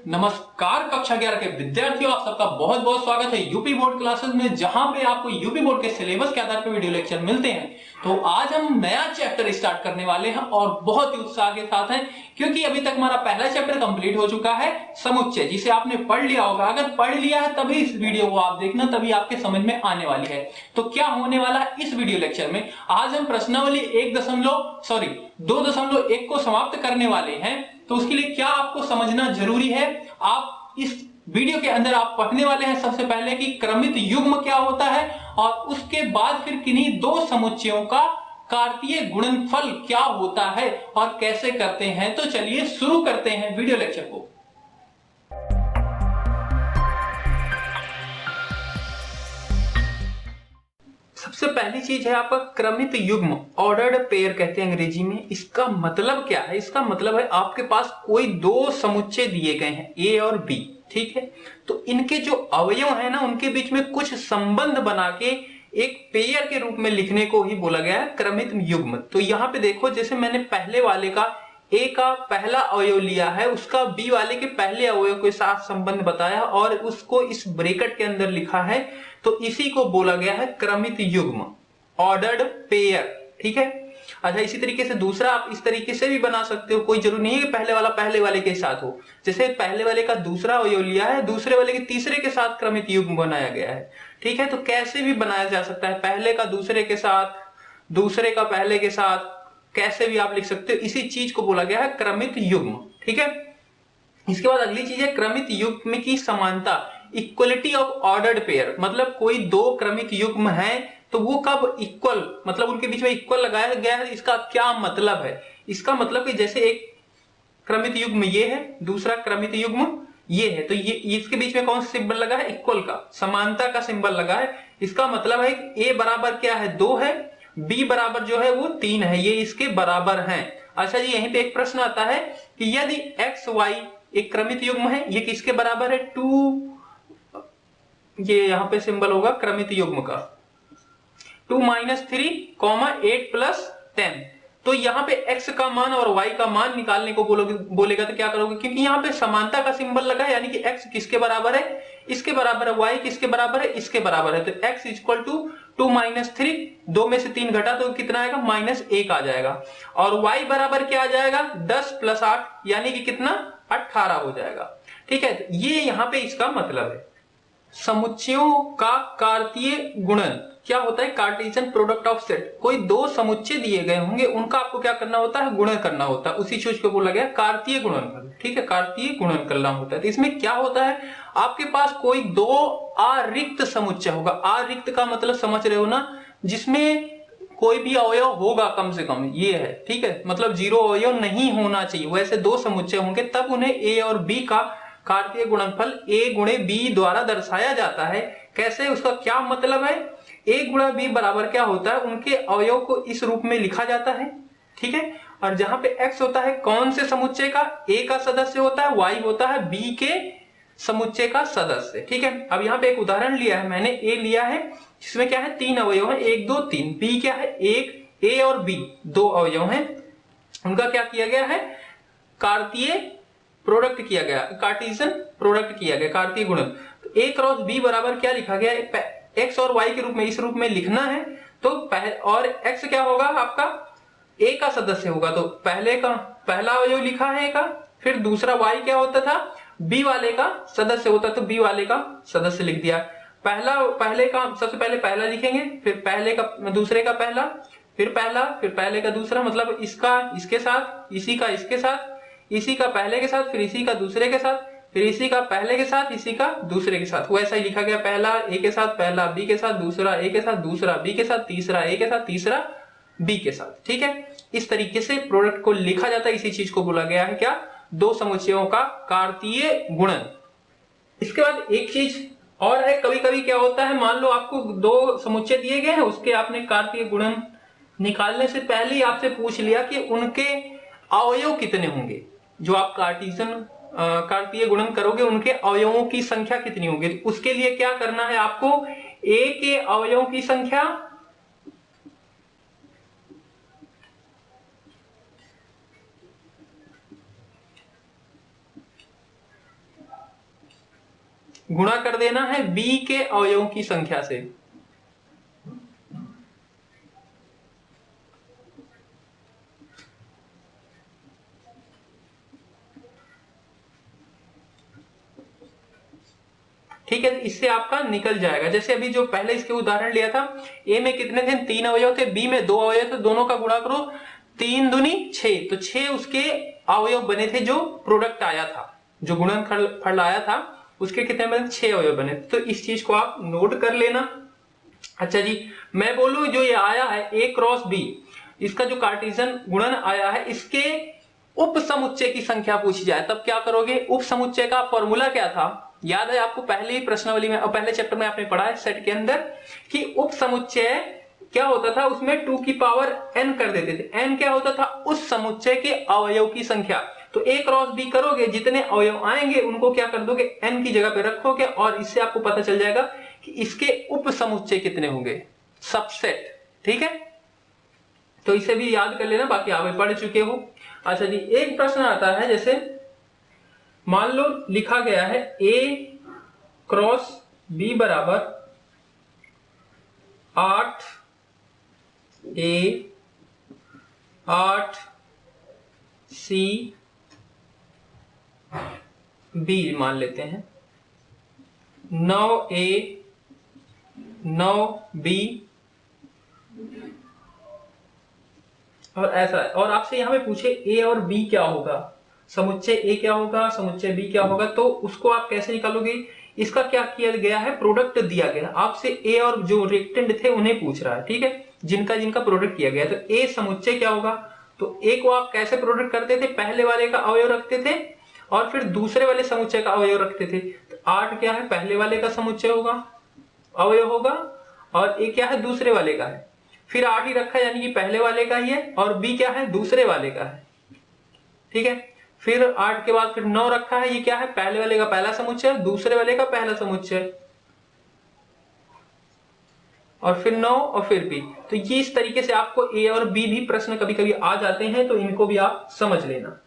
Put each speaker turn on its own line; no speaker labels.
नमस्कार कक्षा 11 के विद्यार्थियों, आप सबका बहुत बहुत स्वागत है यूपी बोर्ड क्लासेस में, जहां पे आपको यूपी बोर्ड के सिलेबस के आधार पर वीडियो लेक्चर मिलते हैं। तो आज हम नया चैप्टर स्टार्ट करने वाले हैं और बहुत ही उत्साह के साथ हैं, क्योंकि अभी तक हमारा पहला चैप्टर कंप्लीट हो चुका है, समुच्चय, जिसे आपने पढ़ लिया होगा। अगर पढ़ लिया है तभी इस वीडियो को आप देखना, तभी आपके समझ में आने वाली है। तो क्या होने वाला है इस वीडियो लेक्चर में, आज हम प्रश्नावली 2.1 को समाप्त करने वाले हैं। तो उसके लिए क्या आपको समझना जरूरी है, आप इस वीडियो के अंदर आप पढ़ने वाले हैं सबसे पहले कि क्रमित युग्म क्या होता है, और उसके बाद फिर किन्हीं दो समुच्चयों का कार्तीय गुणनफल क्या होता है और कैसे करते हैं। तो चलिए शुरू करते हैं वीडियो लेक्चर को। सबसे पहली चीज है आपका क्रमित युग्म, ऑर्डर्ड पेयर कहते हैं अंग्रेजी में। इसका मतलब क्या है? इसका मतलब है आपके पास कोई दो समुच्चय दिए गए हैं, ए और बी, ठीक है। तो इनके जो अवयव है ना, उनके बीच में कुछ संबंध बना के एक पेयर के रूप में लिखने को ही बोला गया है क्रमित युग्म। तो यहां पे देखो, जैसे मैंने पहले वाले का ए का पहला अवयव लिया है, उसका बी वाले के पहले अवयव के साथ संबंध बताया और उसको इस ब्रैकेट के अंदर लिखा है, तो इसी को बोला गया है क्रमित युग्म, ऑर्डर्ड पेयर, ठीक है। अच्छा, इसी तरीके से दूसरा आप इस तरीके से भी बना सकते हो, कोई जरूरी नहीं है कि पहले वाला पहले वाले के साथ हो। जैसे पहले वाले का दूसरा अवयव लिया है, दूसरे वाले के तीसरे के साथ क्रमित युग्म बनाया गया है, ठीक है। तो कैसे भी बनाया जा सकता है, पहले का दूसरे के साथ, दूसरे का पहले के साथ, कैसे भी आप लिख सकते हो। इसी चीज को बोला गया है क्रमित युग्म, ठीक है। इसके बाद अगली चीज है क्रमित युग्म की समानता, इक्वलिटी ऑफ ऑर्डर्ड पेयर। मतलब कोई दो क्रमित युग्म है तो वो कब इक्वल, मतलब उनके बीच में इक्वल लगाया गया है। इसका क्या मतलब है? इसका मतलब कि जैसे एक क्रमित युग्म ये है, दूसरा क्रमित युग्म ये है, तो ये इसके बीच में कौन सा सिंबल लगा है? इक्वल का, समानता का सिंबल लगा है। इसका मतलब है कि ए बराबर क्या है? 2 है, बी बराबर जो है वो 3 है, ये इसके बराबर हैं। अच्छा जी, यहीं पे एक प्रश्न आता है कि यदि एक्स वाई एक क्रमित युग्म है, ये किसके बराबर है? 2, ये यहां पे सिंबल होगा क्रमित युग्म का, 2 - 3, 8 + 10। तो यहाँ पे x का मान और y का मान निकालने को बोलेगा तो क्या करोगे? क्योंकि यहाँ पे समानता का सिंबल लगा है, यानी कि x किसके बराबर है? इसके बराबर है। y किसके बराबर है? इसके बराबर है। तो x = 2 - 3, 2 में से 3 घटा तो कितना आएगा? -1 आ जाएगा। और y बराबर क्या आ जाएगा? 10 + 8, यानी कि कितना? 18 हो जाएगा, ठीक है। ये यहाँ पे इसका मतलब है। समुच्चयों का कार्तीय गुणन क्या होता है? Cartesian product of set. कोई दो समुच्चय दिए गए होंगे, उनका आपको क्या करना होता है? गुणन करना होता है। उसी चीज को बोला गया कार्तीय गुणनफल, ठीक है। कार्तीय गुणन करना होता है। तो इसमें क्या होता है, आपके पास कोई दो अरिक्त समुच्चय होगा। अरिक्त का मतलब समझ रहे हो ना, जिसमें कोई भी अवयव होगा कम से कम, ये है, ठीक है। मतलब 0 अवयव नहीं होना चाहिए। वैसे दो समुच्चय होंगे, तब उन्हें ए और बी का कार्तीय गुणनफल a गुणे b द्वारा दर्शाया जाता है। कैसे? उसका क्या मतलब है? a गुणा b बराबर क्या होता है? उनके अवयव को इस रूप में लिखा जाता है, ठीक है। और जहां पे x होता है कौन से समुच्चय का? a का सदस्य होता है, y होता है b के समुच्चय का सदस्य, ठीक है। अब यहाँ पे एक उदाहरण लिया है मैंने, a लिया है जिसमें क्या है? 3 अवयव है, 1 2 3। b क्या है? 1, a और b 2 अवयव हैं, उनका क्या किया गया है? कार्तीय प्रोडक्ट किया गया, कार्टेशियन प्रोडक्ट किया गया, कार्तीय गुणन। तो a क्रॉस b बराबर क्या लिखा गया? x और y के रूप में, इस रूप में लिखना है। तो और x क्या होगा आपका? a का सदस्य होगा, तो पहले का पहला अवयव लिखा है a का, फिर दूसरा y क्या होता था? b वाले का सदस्य होता, तो b वाले का सदस्य लिख दिया। पहले का सबसे पहले पहला लिखेंगे, फिर पहले का दूसरे का पहला, फिर पहला, फिर पहले का दूसरा, मतलब इसका इसके साथ, इसी का इसके साथ, इसी का पहले के साथ, फिर इसी का दूसरे के साथ, फिर इसी का पहले के साथ, इसी का दूसरे के साथ। वैसा ही लिखा गया, पहला ए के साथ, पहला बी के साथ, दूसरा ए के साथ, दूसरा बी के साथ, तीसरा ए के साथ, तीसरा बी के साथ, ठीक है। इस तरीके से प्रोडक्ट को लिखा जाता है। इसी चीज को बोला गया है क्या? दो समुच्चयों का कार्तीय गुणन। इसके बाद एक चीज और है, कभी कभी क्या होता है, मान लो आपको दो समुच्चय दिए गए हैं, उसके आपने कार्तीय गुणन निकालने से पहले ही आपसे पूछ लिया कि उनके अवयव कितने होंगे। जो आप कार्तीय गुणन करोगे, उनके अवयवों की संख्या कितनी होगी। उसके लिए क्या करना है आपको? a के अवयवों की संख्या गुणा कर देना है बी के अवयवों की संख्या से। ठीक है, इससे आपका निकल जाएगा। जैसे अभी जो पहले इसके उदाहरण लिया था, ए में कितने थे, 3 अवयव थे, बी में 2 अवयव थे, दोनों का गुणा करो 3 दूनी 6, तो 6 उसके अवयव बने थे जो प्रोडक्ट आया था, जो गुणनफल आया था उसके कितने बने, 6 अवयव बने। तो इस चीज को आप नोट कर लेना। अच्छा जी, मैं बोलूं जो ये आया है ए क्रॉस बी, इसका जो कार्टेशियन गुणन आया है, इसके उप समुच्चय की संख्या पूछी जाए तब क्या करोगे। उप समुच्चय का फॉर्मूला क्या था, याद है आपको, पहले ही प्रश्नावली में और पहले चैप्टर में आपने पढ़ा है सेट के अंदर कि उप समुच्चय क्या होता था, उसमें 2 की पावर n कर देते थे। n क्या होता था, उस समुच्चय के अवयव की संख्या। तो a क्रॉस b करोगे, जितने अवयव आएंगे उनको क्या कर दोगे, n की जगह पे रखोगे, और इससे आपको पता चल जाएगा कि इसके उप समुच्चय कितने होंगे, सबसेट। ठीक है, तो इसे भी याद कर लेना, बाकी आप पढ़ चुके हो। अच्छा जी, एक प्रश्न आता है, जैसे मान लो लिखा गया है a क्रॉस b बराबर 8 a 8 c b मान लेते हैं, 9 a 9 b, और ऐसा है। और आपसे यहां पे पूछे a और b क्या होगा, समुच्चय a क्या होगा, समुच्चय b क्या होगा, तो उसको आप कैसे निकालोगे। इसका क्या किया गया है, प्रोडक्ट दिया गया, आपसे a और जो रिएक्टेंट थे उन्हें पूछ रहा है। ठीक है, जिनका जिनका प्रोडक्ट किया गया, तो a समुच्चय क्या होगा, तो a को आप कैसे प्रोडक्ट करते थे, पहले वाले का अवयव रखते थे और फिर दूसरे वाले समुच्चय का अवयव रखते थे। तो 8 क्या है, पहले वाले का समुच्चय होगा, अवयव होगा, और a क्या है, दूसरे वाले का है। फिर 8 ही रखा, यानी कि पहले वाले का ही है, और b क्या है, दूसरे वाले का है। ठीक है, फिर 8 के बाद फिर 9 रखा है, ये क्या है, पहले वाले का पहला समुच्चय, दूसरे वाले का पहला समुच्चय, और फिर 9 और फिर b। तो ये इस तरीके से आपको a और b भी प्रश्न कभी कभी आ जाते हैं, तो इनको भी आप समझ लेना।